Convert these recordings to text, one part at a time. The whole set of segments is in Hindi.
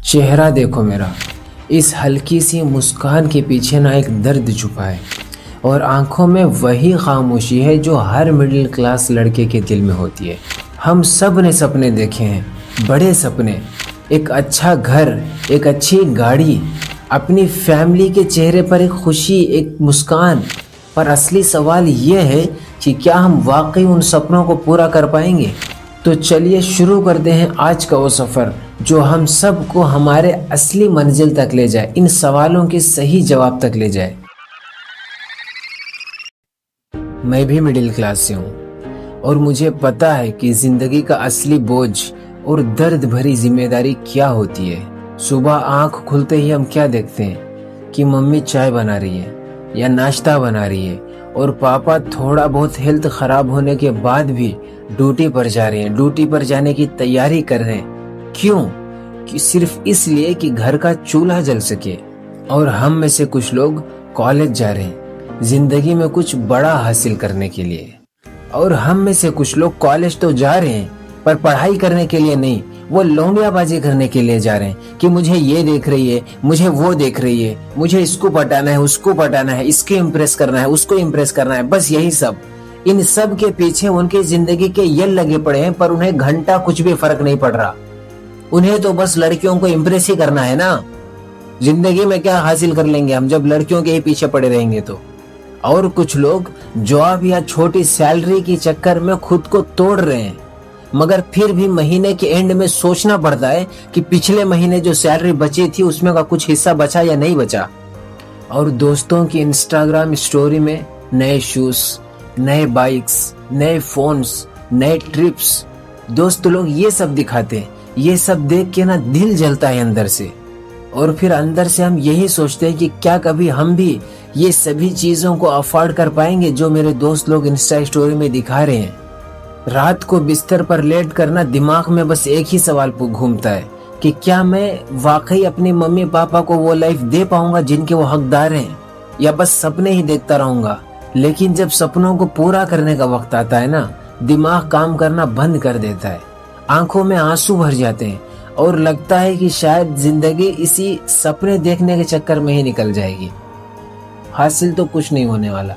चेहरा देखो मेरा, इस हल्की सी मुस्कान के पीछे ना एक दर्द छुपा है और आंखों में वही खामोशी है जो हर मिडिल क्लास लड़के के दिल में होती है। हम सब ने सपने देखे हैं, बड़े सपने, एक अच्छा घर, एक अच्छी गाड़ी, अपनी फैमिली के चेहरे पर एक खुशी, एक मुस्कान। पर असली सवाल ये है कि क्या हम वाकई उन सपनों को पूरा कर पाएंगे? तो चलिए शुरू करते हैं आज का वो सफ़र जो हम सब को हमारे असली मंजिल तक ले जाए, इन सवालों के सही जवाब तक ले जाए। मैं भी मिडिल क्लास से हूँ और मुझे पता है कि ज़िंदगी का असली बोझ और दर्द भरी जिम्मेदारी क्या होती है। सुबह आंख खुलते ही हम क्या देखते हैं कि मम्मी चाय बना रही है या नाश्ता बना रही है और पापा थोड़ा बहुत हेल्थ खराब होने के बाद भी ड्यूटी पर जा रहे हैं, ड्यूटी पर जाने की तैयारी कर रहे हैं। क्यों? कि सिर्फ इसलिए कि घर का चूल्हा जल सके। और हम में से कुछ लोग कॉलेज जा रहे हैं जिंदगी में कुछ बड़ा हासिल करने के लिए, और हम में से कुछ लोग कॉलेज तो जा रहे हैं पर पढ़ाई करने के लिए नहीं, वो लौंडियाबाजी करने के लिए जा रहे हैं कि मुझे ये देख रही है, मुझे वो देख रही है, मुझे इसको पटाना है, उसको पटाना है, इसके इम्प्रेस करना है, उसको इम्प्रेस करना है, बस यही सब। इन सब के पीछे उनकी जिंदगी के यल लगे पड़े हैं पर उन्हें घंटा कुछ भी फर्क नहीं पड़ रहा। उन्हें तो बस लड़कियों को इम्प्रेस ही करना है ना। जिंदगी में क्या हासिल कर लेंगे हम जब लड़कियों के ही पीछे पड़े रहेंगे तो। और कुछ लोग जॉब या छोटी सैलरी के चक्कर में खुद को तोड़ रहे हैं, मगर फिर भी महीने के एंड में सोचना पड़ता है कि पिछले महीने जो सैलरी बची थी उसमें का कुछ हिस्सा बचा या नहीं बचा। और दोस्तों की इंस्टाग्राम स्टोरी में नए शूज, नए बाइक्स, नए फोन्स, नए ट्रिप्स, दोस्त लोग ये सब दिखाते हैं। ये सब देख के ना दिल जलता है अंदर से, और फिर अंदर से हम यही सोचते हैं कि क्या कभी हम भी ये सभी चीजों को अफोर्ड कर पाएंगे जो मेरे दोस्त लोग इंस्टा स्टोरी में दिखा रहे हैं। रात को बिस्तर पर लेट करना दिमाग में बस एक ही सवाल घूमता है कि क्या मैं वाकई अपनी मम्मी पापा को वो लाइफ दे पाऊंगा जिनके वो हकदार हैं, या बस सपने ही देखता रहूंगा। लेकिन जब सपनों को पूरा करने का वक्त आता है ना, दिमाग काम करना बंद कर देता है, आंखों में आंसू भर जाते हैं और लगता है कि शायद जिंदगी इसी सपने देखने के चक्कर में ही निकल जाएगी। हासिल तो कुछ नहीं होने वाला।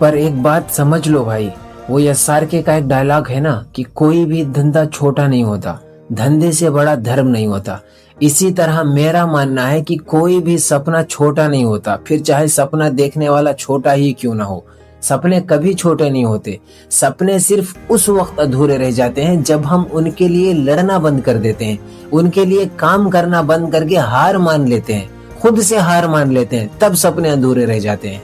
पर एक बात समझ लो भाई, वो SRK का एक डायलॉग है ना कि कोई भी धंधा छोटा नहीं होता, धंधे से बड़ा धर्म नहीं होता। इसी तरह मेरा मानना है कि कोई भी सपना छोटा नहीं होता, फिर चाहे सपना देखने वाला छोटा ही क्यों ना हो। सपने कभी छोटे नहीं होते। सपने सिर्फ उस वक्त अधूरे रह जाते हैं जब हम उनके लिए लड़ना बंद कर देते हैं, उनके लिए काम करना बंद करके हार मान लेते हैं, खुद से हार मान लेते हैं, तब सपने अधूरे रह जाते हैं।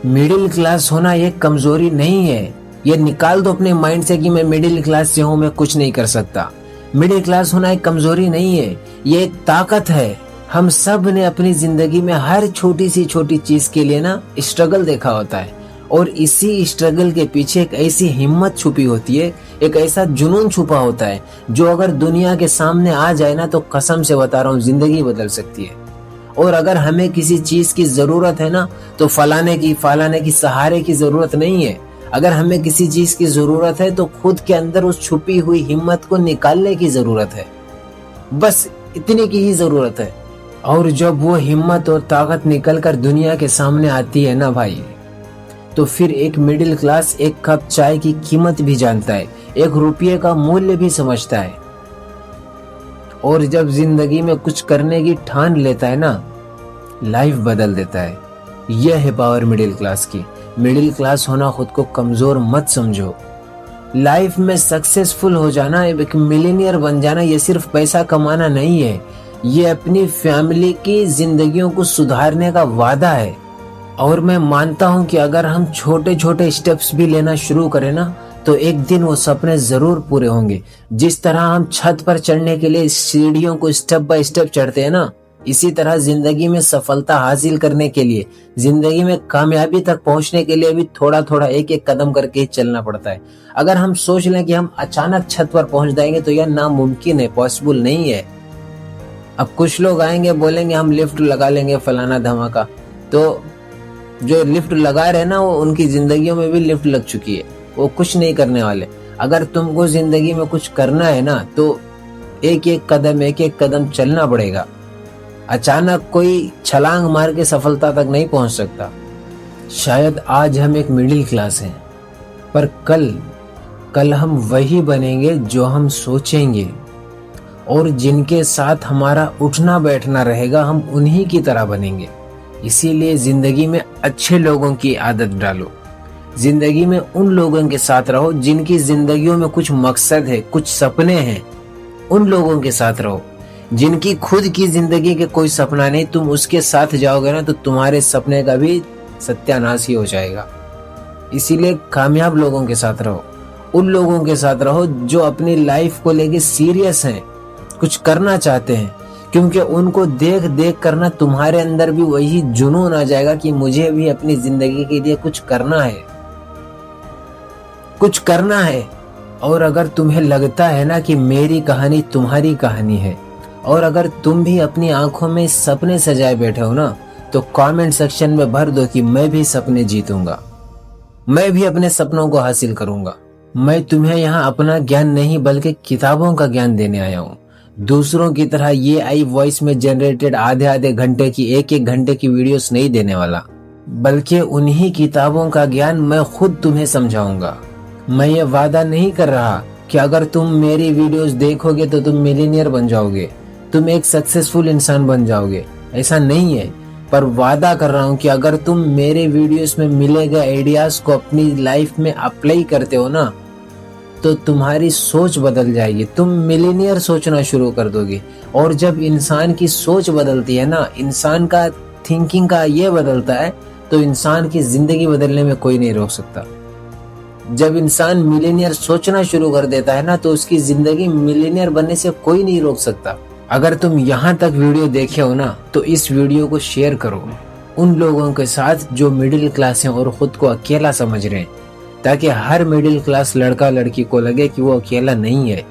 मिडिल क्लास होना ये कमजोरी नहीं है। ये निकाल दो अपने माइंड से कि मैं मिडिल क्लास से हूँ, मैं कुछ नहीं कर सकता। मिडिल क्लास होना एक कमजोरी नहीं है, ये एक ताकत है। हम सब ने अपनी जिंदगी में हर छोटी सी छोटी चीज के लिए ना स्ट्रगल देखा होता है, और इसी स्ट्रगल के पीछे एक ऐसी हिम्मत छुपी होती है, एक ऐसा जुनून छुपा होता है जो अगर दुनिया के सामने आ जाए ना तो कसम से बता रहा हूँ जिंदगी बदल सकती है। और अगर हमें किसी चीज की जरूरत है ना तो फलाने की सहारे की जरूरत नहीं है। अगर हमें किसी चीज की जरूरत है तो खुद के अंदर उस छुपी हुई हिम्मत को निकालने की जरूरत है, बस इतने की ही जरूरत है। और जब वो हिम्मत और ताकत निकल कर दुनिया के सामने आती है ना भाई, तो फिर एक मिडिल क्लास एक कप चाय की कीमत भी जानता है, एक रुपये का मूल्य भी समझता है। और जब जिंदगी में कुछ करने की ठान लेता है ना, लाइफ बदल देता है। यह है पावर मिडिल क्लास की। मिडिल क्लास होना खुद को कमजोर मत समझो। लाइफ में सक्सेसफुल हो जाना, एक मिलियनियर बन जाना, ये सिर्फ पैसा कमाना नहीं है, ये अपनी फैमिली की जिंदगियों को सुधारने का वादा है। और मैं मानता हूं कि अगर हम छोटे छोटे स्टेप्स भी लेना शुरू करें ना तो एक दिन वो सपने जरूर पूरे होंगे। जिस तरह हम छत पर चढ़ने के लिए सीढ़ियों को स्टेप बाय स्टेप चढ़ते हैं ना, इसी तरह जिंदगी में सफलता हासिल करने के लिए, जिंदगी में कामयाबी तक पहुंचने के लिए भी थोड़ा थोड़ा एक एक कदम करके ही चलना पड़ता है। अगर हम सोच लें कि हम अचानक छत पर पहुंच जाएंगे तो यह नामुमकिन है, पॉसिबल नहीं है। अब कुछ लोग आएंगे बोलेंगे हम लिफ्ट लगा लेंगे फलाना धमाका, तो जो लिफ्ट लगा रहे ना वो उनकी जिंदगियों में भी लिफ्ट लग चुकी है, वो कुछ नहीं करने वाले। अगर तुमको जिंदगी में कुछ करना है ना तो एक एक कदम चलना पड़ेगा। अचानक कोई छलांग मार के सफलता तक नहीं पहुंच सकता। शायद आज हम एक मिडिल क्लास हैं, पर कल हम वही बनेंगे जो हम सोचेंगे, और जिनके साथ हमारा उठना बैठना रहेगा हम उन्हीं की तरह बनेंगे। इसीलिए जिंदगी में अच्छे लोगों की आदत डालो, जिंदगी में उन लोगों के साथ रहो जिनकी जिंदगियों में कुछ मकसद है, कुछ सपने हैं। उन लोगों के साथ रहो जिनकी खुद की जिंदगी के कोई सपना नहीं, तुम उसके साथ जाओगे ना तो तुम्हारे सपने का भी सत्यानाश ही हो जाएगा। इसीलिए कामयाब लोगों के साथ रहो, उन लोगों के साथ रहो जो अपनी लाइफ को लेके सीरियस हैं, कुछ करना चाहते हैं, क्योंकि उनको देख देख कर ना तुम्हारे अंदर भी वही जुनून आ जाएगा कि मुझे भी अपनी जिंदगी के लिए कुछ करना है, कुछ करना है। और अगर तुम्हें लगता है ना कि मेरी कहानी तुम्हारी कहानी है, और अगर तुम भी अपनी आंखों में सपने सजाए बैठे हो ना, तो कमेंट सेक्शन में भर दो कि मैं भी सपने जीतूंगा, मैं भी अपने सपनों को हासिल करूंगा। मैं तुम्हें यहाँ अपना ज्ञान नहीं बल्कि किताबों का ज्ञान देने आया हूँ। दूसरों की तरह ये आई वॉइस में जनरेटेड आधे आधे घंटे की, एक एक घंटे की वीडियोस नहीं देने वाला, बल्कि उन्हीं किताबों का ज्ञान मैं खुद तुम्हें समझाऊंगा। मैं ये वादा नहीं कर रहा कि अगर तुम मेरी वीडियोस देखोगे तो तुम मिलियनियर बन जाओगे, तुम एक सक्सेसफुल इंसान बन जाओगे, ऐसा नहीं है। पर वादा कर रहा हूँ कि अगर तुम मेरे वीडियोस में मिले गए आइडियाज को अपनी लाइफ में अप्लाई करते हो ना, तो तुम्हारी सोच बदल जाएगी, तुम मिलियनियर सोचना शुरू कर दोगे। और जब इंसान की सोच बदलती है ना, इंसान का थिंकिंग का ये बदलता है, तो इंसान की जिंदगी बदलने में कोई नहीं रोक सकता। जब इंसान मिलियनियर सोचना शुरू कर देता है ना, तो उसकी जिंदगी मिलियनियर बनने से कोई नहीं रोक सकता। अगर तुम यहाँ तक वीडियो देखे हो ना, तो इस वीडियो को शेयर करो उन लोगों के साथ जो मिडिल क्लास हैं और खुद को अकेला समझ रहे हैं, ताकि हर मिडिल क्लास लड़का लड़की को लगे कि वो अकेला नहीं है।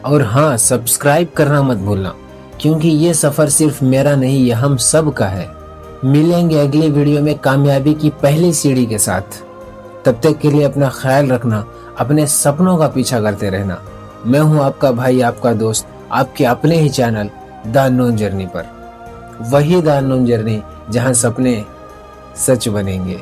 और हाँ, सब्सक्राइब करना मत भूलना, क्योंकि ये सफर सिर्फ मेरा नहीं, ये हम सब का है। मिलेंगे अगली वीडियो में कामयाबी की पहली सीढ़ी के साथ। तब तक के लिए अपना ख्याल रखना, अपने सपनों का पीछा करते रहना। मैं हूँ आपका भाई, आपका दोस्त, आपके अपने ही चैनल द अननोन जर्नी पर। वही द अननोन जर्नी जहाँ सपने सच बनेंगे।